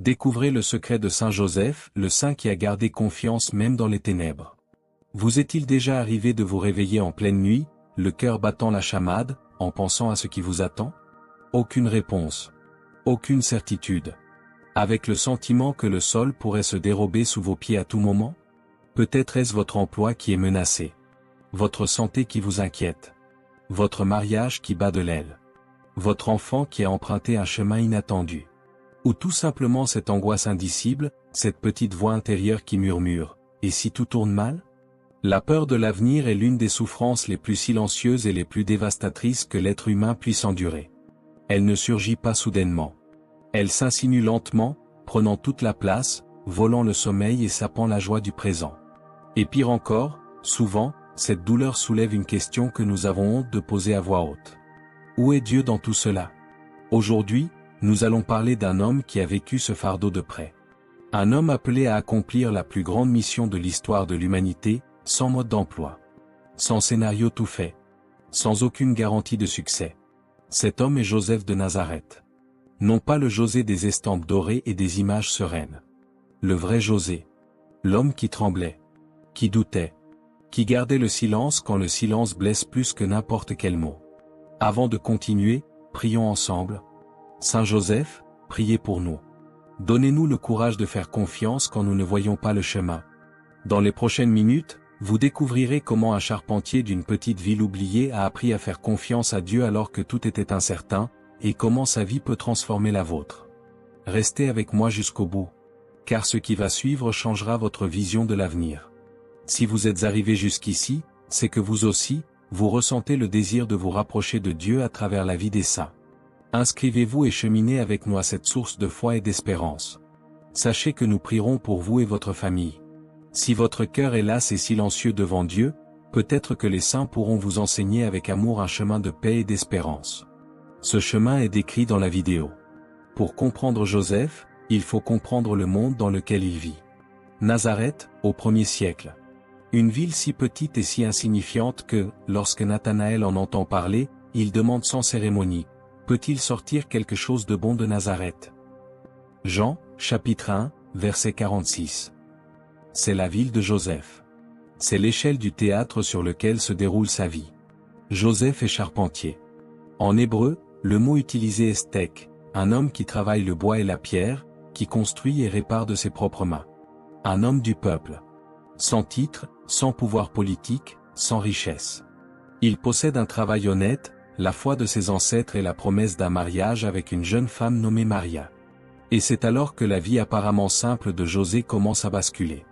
Découvrez le secret de Saint Joseph, le saint qui a gardé confiance même dans les ténèbres. Vous est-il déjà arrivé de vous réveiller en pleine nuit, le cœur battant la chamade, en pensant à ce qui vous attend? Aucune réponse. Aucune certitude. Avec le sentiment que le sol pourrait se dérober sous vos pieds à tout moment? Peut-être est-ce votre emploi qui est menacé. Votre santé qui vous inquiète. Votre mariage qui bat de l'aile. Votre enfant qui a emprunté un chemin inattendu. Ou tout simplement cette angoisse indicible, cette petite voix intérieure qui murmure « Et si tout tourne mal ?» La peur de l'avenir est l'une des souffrances les plus silencieuses et les plus dévastatrices que l'être humain puisse endurer. Elle ne surgit pas soudainement. Elle s'insinue lentement, prenant toute la place, volant le sommeil et sapant la joie du présent. Et pire encore, souvent, cette douleur soulève une question que nous avons honte de poser à voix haute. Où est Dieu dans tout cela? Aujourd'hui, nous allons parler d'un homme qui a vécu ce fardeau de près. Un homme appelé à accomplir la plus grande mission de l'histoire de l'humanité, sans mode d'emploi. Sans scénario tout fait. Sans aucune garantie de succès. Cet homme est Joseph de Nazareth. Non pas le José des estampes dorées et des images sereines. Le vrai José. L'homme qui tremblait. Qui doutait. Qui gardait le silence quand le silence blesse plus que n'importe quel mot. Avant de continuer, prions ensemble. Saint Joseph, priez pour nous. Donnez-nous le courage de faire confiance quand nous ne voyons pas le chemin. Dans les prochaines minutes, vous découvrirez comment un charpentier d'une petite ville oubliée a appris à faire confiance à Dieu alors que tout était incertain, et comment sa vie peut transformer la vôtre. Restez avec moi jusqu'au bout. Car ce qui va suivre changera votre vision de l'avenir. Si vous êtes arrivé jusqu'ici, c'est que vous aussi, vous ressentez le désir de vous rapprocher de Dieu à travers la vie des saints. Inscrivez-vous et cheminez avec nous à cette source de foi et d'espérance. Sachez que nous prierons pour vous et votre famille. Si votre cœur est las et silencieux devant Dieu, peut-être que les saints pourront vous enseigner avec amour un chemin de paix et d'espérance. Ce chemin est décrit dans la vidéo. Pour comprendre Joseph, il faut comprendre le monde dans lequel il vit. Nazareth, au 1er siècle. Une ville si petite et si insignifiante que, lorsque Nathanaël en entend parler, il demande sans cérémonie, « Peut-il sortir quelque chose de bon de Nazareth ?» Jean, chapitre 1, verset 46. C'est la ville de Joseph. C'est l'échelle du théâtre sur lequel se déroule sa vie. Joseph est charpentier. En hébreu, le mot utilisé est stek, un homme qui travaille le bois et la pierre, qui construit et répare de ses propres mains. Un homme du peuple. Sans titre, sans pouvoir politique, sans richesse. Il possède un travail honnête, la foi de ses ancêtres et la promesse d'un mariage avec une jeune femme nommée Maria. Et c'est alors que la vie apparemment simple de José commence à basculer.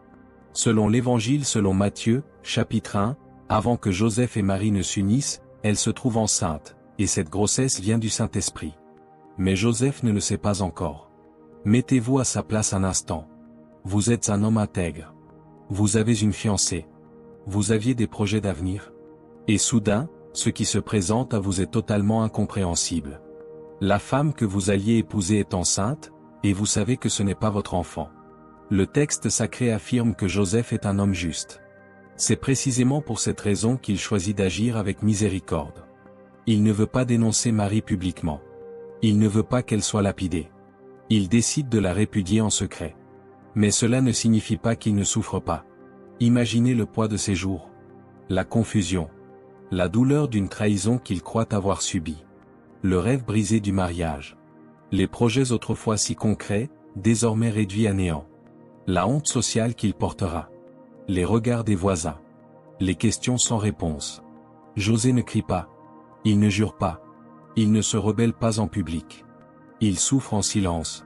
Selon l'Évangile selon Matthieu, chapitre 1, avant que Joseph et Marie ne s'unissent, elle se trouve enceinte, et cette grossesse vient du Saint-Esprit. Mais Joseph ne le sait pas encore. Mettez-vous à sa place un instant. Vous êtes un homme intègre. Vous avez une fiancée. Vous aviez des projets d'avenir. Et soudain, ce qui se présente à vous est totalement incompréhensible. La femme que vous alliez épouser est enceinte, et vous savez que ce n'est pas votre enfant. Le texte sacré affirme que Joseph est un homme juste. C'est précisément pour cette raison qu'il choisit d'agir avec miséricorde. Il ne veut pas dénoncer Marie publiquement. Il ne veut pas qu'elle soit lapidée. Il décide de la répudier en secret. Mais cela ne signifie pas qu'il ne souffre pas. Imaginez le poids de ses jours. La confusion. La douleur d'une trahison qu'il croit avoir subie. Le rêve brisé du mariage. Les projets autrefois si concrets, désormais réduits à néant. La honte sociale qu'il portera. Les regards des voisins. Les questions sans réponse. José ne crie pas. Il ne jure pas. Il ne se rebelle pas en public. Il souffre en silence.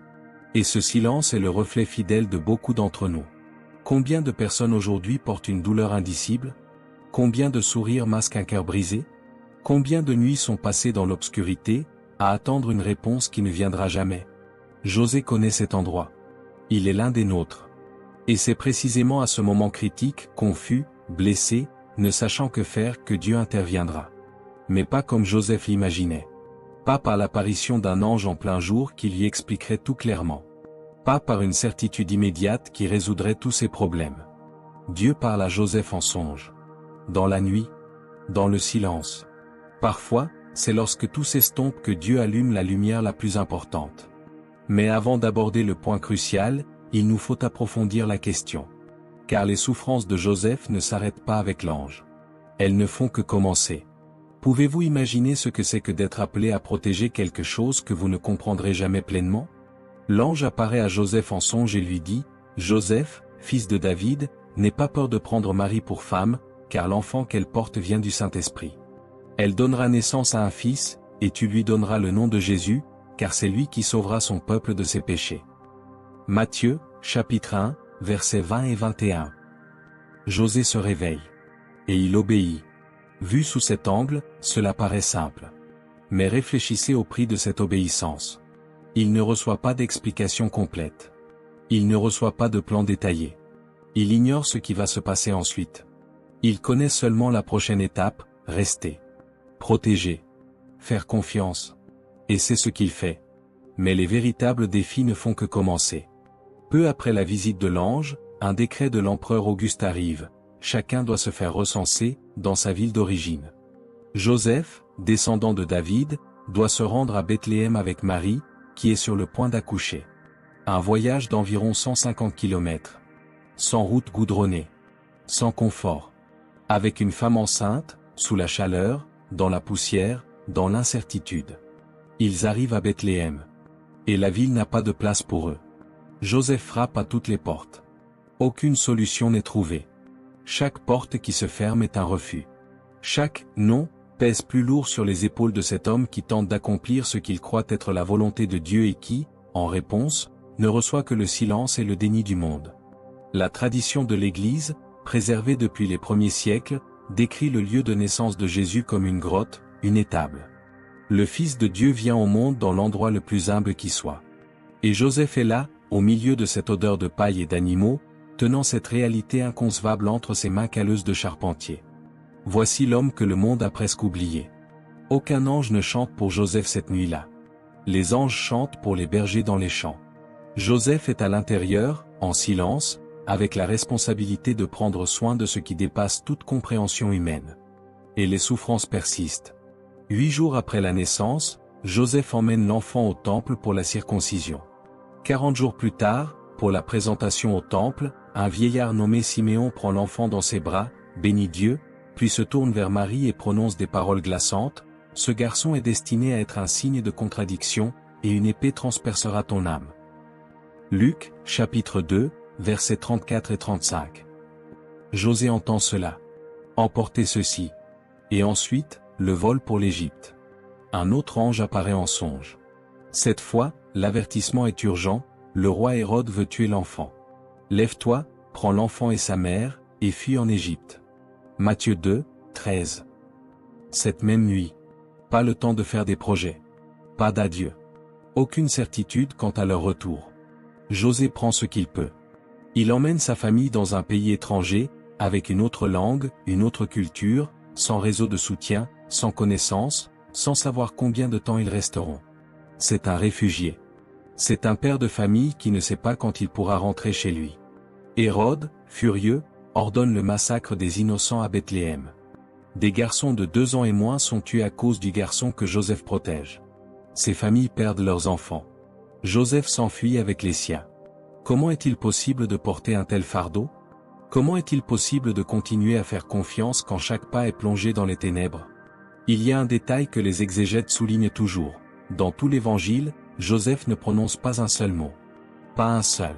Et ce silence est le reflet fidèle de beaucoup d'entre nous. Combien de personnes aujourd'hui portent une douleur indicible? Combien de sourires masquent un cœur brisé? Combien de nuits sont passées dans l'obscurité, à attendre une réponse qui ne viendra jamais? José connaît cet endroit. Il est l'un des nôtres. Et c'est précisément à ce moment critique, confus, blessé, ne sachant que faire que Dieu interviendra. Mais pas comme Joseph l'imaginait. Pas par l'apparition d'un ange en plein jour qui lui expliquerait tout clairement. Pas par une certitude immédiate qui résoudrait tous ses problèmes. Dieu parle à Joseph en songe. Dans la nuit. Dans le silence. Parfois, c'est lorsque tout s'estompe que Dieu allume la lumière la plus importante. Mais avant d'aborder le point crucial, il nous faut approfondir la question. Car les souffrances de Joseph ne s'arrêtent pas avec l'ange. Elles ne font que commencer. Pouvez-vous imaginer ce que c'est que d'être appelé à protéger quelque chose que vous ne comprendrez jamais pleinement? L'ange apparaît à Joseph en songe et lui dit, « Joseph, fils de David, n'aie pas peur de prendre Marie pour femme, car l'enfant qu'elle porte vient du Saint-Esprit. Elle donnera naissance à un fils, et tu lui donneras le nom de Jésus, car c'est lui qui sauvera son peuple de ses péchés. » Matthieu, chapitre 1, versets 20 et 21. José se réveille. Et il obéit. Vu sous cet angle, cela paraît simple. Mais réfléchissez au prix de cette obéissance. Il ne reçoit pas d'explication complète. Il ne reçoit pas de plan détaillé. Il ignore ce qui va se passer ensuite. Il connaît seulement la prochaine étape, rester. Protéger. Faire confiance. Et c'est ce qu'il fait. Mais les véritables défis ne font que commencer. Peu après la visite de l'ange, un décret de l'empereur Auguste arrive. Chacun doit se faire recenser, dans sa ville d'origine. Joseph, descendant de David, doit se rendre à Bethléem avec Marie, qui est sur le point d'accoucher. Un voyage d'environ 150 km. Sans route goudronnée. Sans confort. Avec une femme enceinte, sous la chaleur, dans la poussière, dans l'incertitude. Ils arrivent à Bethléem. Et la ville n'a pas de place pour eux. Joseph frappe à toutes les portes. Aucune solution n'est trouvée. Chaque porte qui se ferme est un refus. Chaque « non » pèse plus lourd sur les épaules de cet homme qui tente d'accomplir ce qu'il croit être la volonté de Dieu et qui, en réponse, ne reçoit que le silence et le déni du monde. La tradition de l'Église, préservée depuis les premiers siècles, décrit le lieu de naissance de Jésus comme une grotte, une étable. Le Fils de Dieu vient au monde dans l'endroit le plus humble qui soit. Et Joseph est là, au milieu de cette odeur de paille et d'animaux, tenant cette réalité inconcevable entre ses mains calleuses de charpentier. Voici l'homme que le monde a presque oublié. Aucun ange ne chante pour Joseph cette nuit-là. Les anges chantent pour les bergers dans les champs. Joseph est à l'intérieur, en silence, avec la responsabilité de prendre soin de ce qui dépasse toute compréhension humaine. Et les souffrances persistent. 8 jours après la naissance, Joseph emmène l'enfant au temple pour la circoncision. 40 jours plus tard, pour la présentation au temple, un vieillard nommé Siméon prend l'enfant dans ses bras, bénit Dieu, puis se tourne vers Marie et prononce des paroles glaçantes, « Ce garçon est destiné à être un signe de contradiction, et une épée transpercera ton âme. » Luc, chapitre 2, versets 34 et 35. José entend cela. Emportez ceci. Et ensuite, le vol pour l'Égypte. Un autre ange apparaît en songe. Cette fois, l'avertissement est urgent, le roi Hérode veut tuer l'enfant. Lève-toi, prends l'enfant et sa mère, et fuis en Égypte. Matthieu 2, 13. Cette même nuit. Pas le temps de faire des projets. Pas d'adieu. Aucune certitude quant à leur retour. José prend ce qu'il peut. Il emmène sa famille dans un pays étranger, avec une autre langue, une autre culture, sans réseau de soutien, sans connaissance, sans savoir combien de temps ils resteront. C'est un réfugié. C'est un père de famille qui ne sait pas quand il pourra rentrer chez lui. Hérode, furieux, ordonne le massacre des innocents à Bethléem. Des garçons de 2 ans et moins sont tués à cause du garçon que Joseph protège. Ces familles perdent leurs enfants. Joseph s'enfuit avec les siens. Comment est-il possible de porter un tel fardeau? Comment est-il possible de continuer à faire confiance quand chaque pas est plongé dans les ténèbres? Il y a un détail que les exégètes soulignent toujours. Dans tout l'Évangile, Joseph ne prononce pas un seul mot. Pas un seul.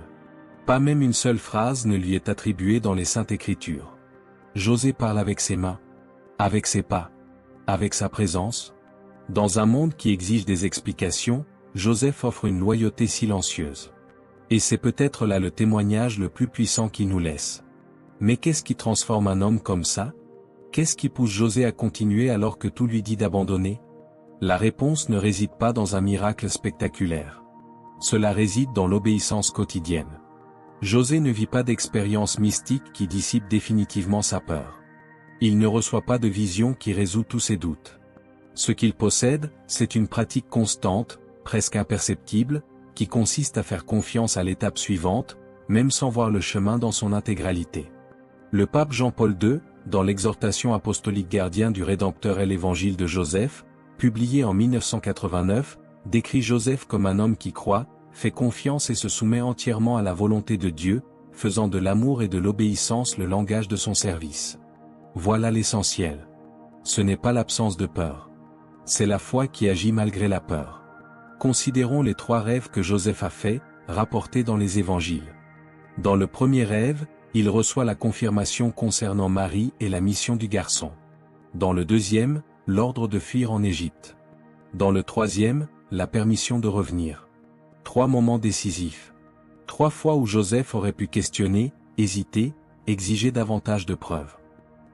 Pas même une seule phrase ne lui est attribuée dans les Saintes Écritures. José parle avec ses mains, avec ses pas, avec sa présence. Dans un monde qui exige des explications, Joseph offre une loyauté silencieuse. Et c'est peut-être là le témoignage le plus puissant qu'il nous laisse. Mais qu'est-ce qui transforme un homme comme ça? Qu'est-ce qui pousse José à continuer alors que tout lui dit d'abandonner? La réponse ne réside pas dans un miracle spectaculaire. Cela réside dans l'obéissance quotidienne. José ne vit pas d'expérience mystique qui dissipe définitivement sa peur. Il ne reçoit pas de vision qui résout tous ses doutes. Ce qu'il possède, c'est une pratique constante, presque imperceptible, qui consiste à faire confiance à l'étape suivante, même sans voir le chemin dans son intégralité. Le pape Jean-Paul II, dans l'exhortation apostolique Gardien du Rédempteur et l'Évangile de Joseph, publié en 1989, décrit Joseph comme un homme qui croit, fait confiance et se soumet entièrement à la volonté de Dieu, faisant de l'amour et de l'obéissance le langage de son service. Voilà l'essentiel. Ce n'est pas l'absence de peur. C'est la foi qui agit malgré la peur. Considérons les 3 rêves que Joseph a faits, rapportés dans les évangiles. Dans le premier rêve, il reçoit la confirmation concernant Marie et la mission du garçon. Dans le deuxième, l'ordre de fuir en Égypte. Dans le troisième, la permission de revenir. 3 moments décisifs. 3 fois où Joseph aurait pu questionner, hésiter, exiger davantage de preuves.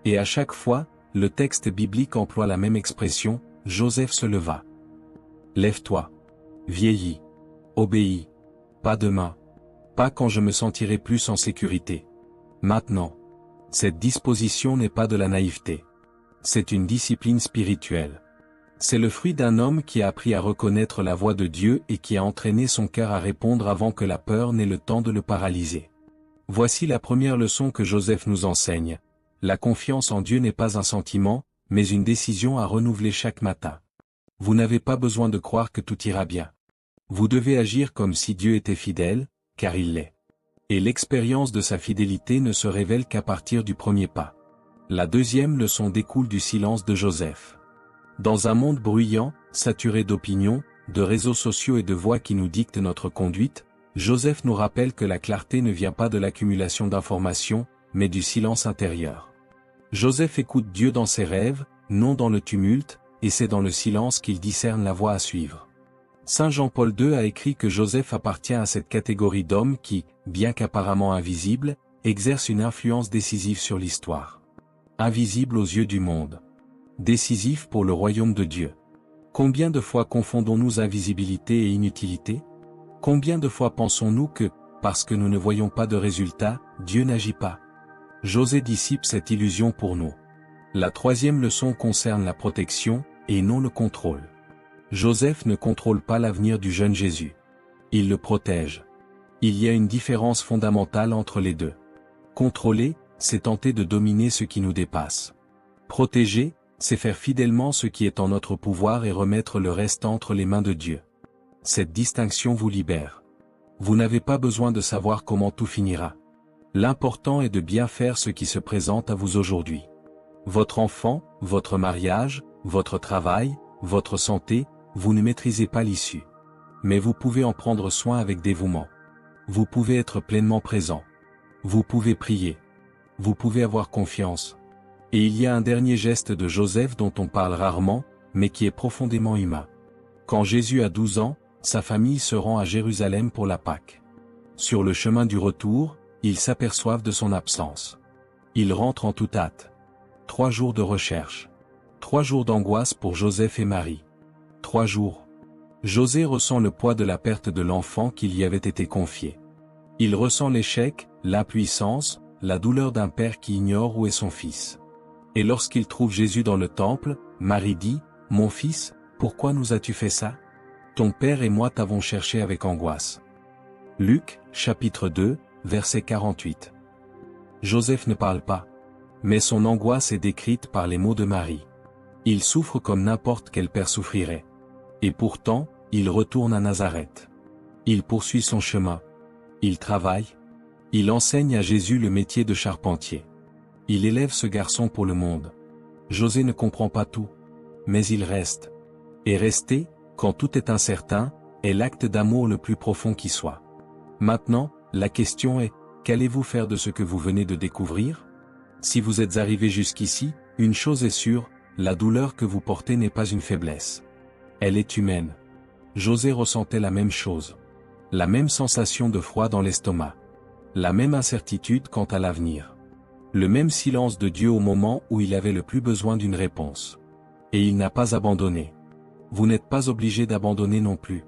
Et à chaque fois, le texte biblique emploie la même expression, Joseph se leva. Lève-toi. Vieillis. Obéis. Pas demain. Pas quand je me sentirai plus en sécurité. Maintenant. Cette disposition n'est pas de la naïveté. C'est une discipline spirituelle. C'est le fruit d'un homme qui a appris à reconnaître la voix de Dieu et qui a entraîné son cœur à répondre avant que la peur n'ait le temps de le paralyser. Voici la première leçon que Joseph nous enseigne. La confiance en Dieu n'est pas un sentiment, mais une décision à renouveler chaque matin. Vous n'avez pas besoin de croire que tout ira bien. Vous devez agir comme si Dieu était fidèle, car il l'est. Et l'expérience de sa fidélité ne se révèle qu'à partir du premier pas. La deuxième leçon découle du silence de Joseph. Dans un monde bruyant, saturé d'opinions, de réseaux sociaux et de voix qui nous dictent notre conduite, Joseph nous rappelle que la clarté ne vient pas de l'accumulation d'informations, mais du silence intérieur. Joseph écoute Dieu dans ses rêves, non dans le tumulte, et c'est dans le silence qu'il discerne la voie à suivre. Saint Jean-Paul II a écrit que Joseph appartient à cette catégorie d'hommes qui, bien qu'apparemment invisibles, exercent une influence décisive sur l'histoire. Invisible aux yeux du monde. Décisif pour le royaume de Dieu. Combien de fois confondons-nous invisibilité et inutilité? Combien de fois pensons-nous que, parce que nous ne voyons pas de résultat, Dieu n'agit pas? Joseph dissipe cette illusion pour nous. La troisième leçon concerne la protection, et non le contrôle. Joseph ne contrôle pas l'avenir du jeune Jésus. Il le protège. Il y a une différence fondamentale entre les deux. Contrôler, c'est tenter de dominer ce qui nous dépasse. Protéger, c'est faire fidèlement ce qui est en notre pouvoir et remettre le reste entre les mains de Dieu. Cette distinction vous libère. Vous n'avez pas besoin de savoir comment tout finira. L'important est de bien faire ce qui se présente à vous aujourd'hui. Votre enfant, votre mariage, votre travail, votre santé, vous ne maîtrisez pas l'issue. Mais vous pouvez en prendre soin avec dévouement. Vous pouvez être pleinement présent. Vous pouvez prier. Vous pouvez avoir confiance. Et il y a un dernier geste de Joseph dont on parle rarement, mais qui est profondément humain. Quand Jésus a 12 ans, sa famille se rend à Jérusalem pour la Pâque. Sur le chemin du retour, ils s'aperçoivent de son absence. Ils rentrent en toute hâte. 3 jours de recherche. 3 jours d'angoisse pour Joseph et Marie. 3 jours. José ressent le poids de la perte de l'enfant qui lui avait été confié. Il ressent l'échec, l'impuissance, la douleur d'un père qui ignore où est son fils. Et lorsqu'il trouve Jésus dans le temple, Marie dit, « Mon fils, pourquoi nous as-tu fait ça? Ton père et moi t'avons cherché avec angoisse. » Luc, chapitre 2, verset 48. Joseph ne parle pas. Mais son angoisse est décrite par les mots de Marie. Il souffre comme n'importe quel père souffrirait. Et pourtant, il retourne à Nazareth. Il poursuit son chemin. Il travaille. Il enseigne à Jésus le métier de charpentier. Il élève ce garçon pour le monde. José ne comprend pas tout. Mais il reste. Et rester, quand tout est incertain, est l'acte d'amour le plus profond qui soit. Maintenant, la question est, qu'allez-vous faire de ce que vous venez de découvrir? Si vous êtes arrivé jusqu'ici, une chose est sûre, la douleur que vous portez n'est pas une faiblesse. Elle est humaine. José ressentait la même chose. La même sensation de froid dans l'estomac. La même incertitude quant à l'avenir. Le même silence de Dieu au moment où il avait le plus besoin d'une réponse. Et il n'a pas abandonné. Vous n'êtes pas obligé d'abandonner non plus.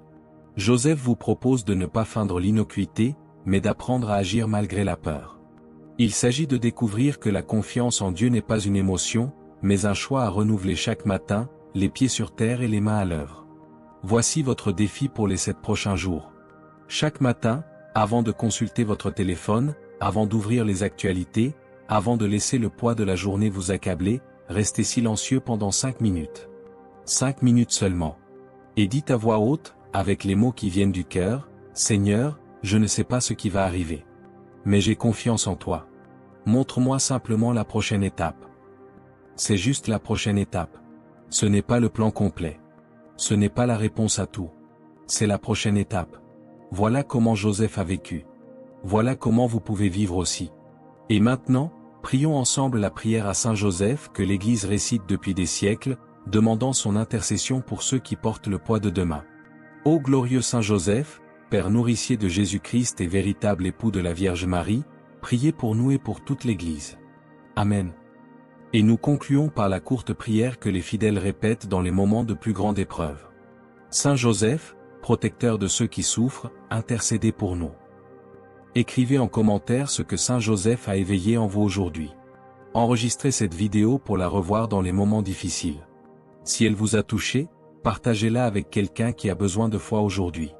Joseph vous propose de ne pas feindre l'innocuité, mais d'apprendre à agir malgré la peur. Il s'agit de découvrir que la confiance en Dieu n'est pas une émotion, mais un choix à renouveler chaque matin, les pieds sur terre et les mains à l'œuvre. Voici votre défi pour les 7 prochains jours. Chaque matin, avant de consulter votre téléphone, avant d'ouvrir les actualités, avant de laisser le poids de la journée vous accabler, restez silencieux pendant 5 minutes. 5 minutes seulement. Et dites à voix haute, avec les mots qui viennent du cœur, Seigneur, je ne sais pas ce qui va arriver. Mais j'ai confiance en toi. Montre-moi simplement la prochaine étape. C'est juste la prochaine étape. Ce n'est pas le plan complet. Ce n'est pas la réponse à tout. C'est la prochaine étape. Voilà comment Joseph a vécu. Voilà comment vous pouvez vivre aussi. Et maintenant, prions ensemble la prière à Saint Joseph que l'Église récite depuis des siècles, demandant son intercession pour ceux qui portent le poids de demain. Ô glorieux Saint Joseph, Père nourricier de Jésus-Christ et véritable époux de la Vierge Marie, priez pour nous et pour toute l'Église. Amen. Et nous concluons par la courte prière que les fidèles répètent dans les moments de plus grande épreuve. Saint Joseph, protecteur de ceux qui souffrent, intercédez pour nous. Écrivez en commentaire ce que Saint Joseph a éveillé en vous aujourd'hui. Enregistrez cette vidéo pour la revoir dans les moments difficiles. Si elle vous a touché, partagez-la avec quelqu'un qui a besoin de foi aujourd'hui.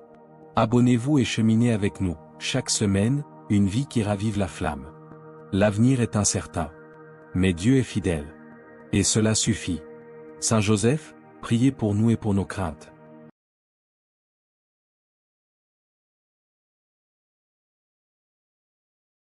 Abonnez-vous et cheminez avec nous, chaque semaine, une vie qui ravive la flamme. L'avenir est incertain. Mais Dieu est fidèle. Et cela suffit. Saint Joseph, priez pour nous et pour nos craintes.